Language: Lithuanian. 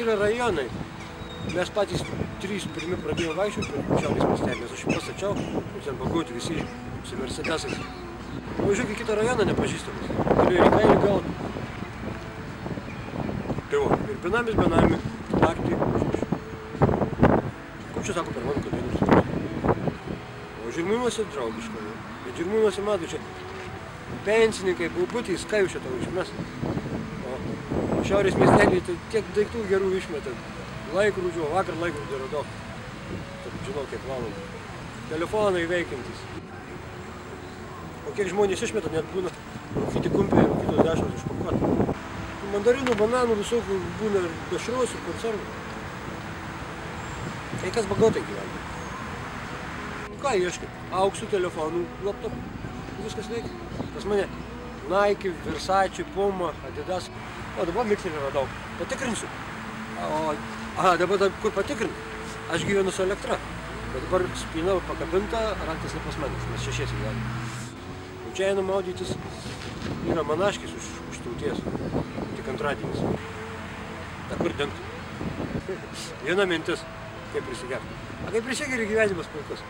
yra rajonai. Mes patys 3 pirmi pradėjome vaikščioti per šiaurės miestelį, nes aš jų pastačiau, ir ten bagauti visi su Mercedesais. Važiuok į kitą rajoną nepažįstamas, turėjo į kailį gauti. Tai va, ir benami, naktį. Kaip čia sako per mano konteinerius? O Žirmūnuose draugiška. Bet Žirmūnuose mato čia pensininkai, baubutį, skaiušio tau išmes. O šiaurės miestelį tai tiek daiktų gerų išmeta. Laikrodžių, vakar laikrodžių radau. Taip, žinau, kiek valandų. Telefonai veikiantys. O kiek žmonės išmeta, net būna rūkyti kumpiai, kitos dešros išpakuoti. Mandarinų, bananų, visokių būna ir dešros, ir konservų. Tai kas bagautai gyvena. Ką ieškai? Auksų, telefonų, laptopų. Viskas veikia. Pas mane Nike, Versace, Puma, Adidas. O dabar mikserį radau. Patikrinsiu. Dabar kur patikrint? Aš gyvenu su elektra. Bet dabar spyna pakabinta, raktas ne pas manęs, mes 6 gyvenam. O čia einam maudytis, yra manaškis už tauties. Tik antradienis. Ta kur dengtų? Viena mintis, kaip prisigerti. Kaip prisigeri gyvenimas puikus.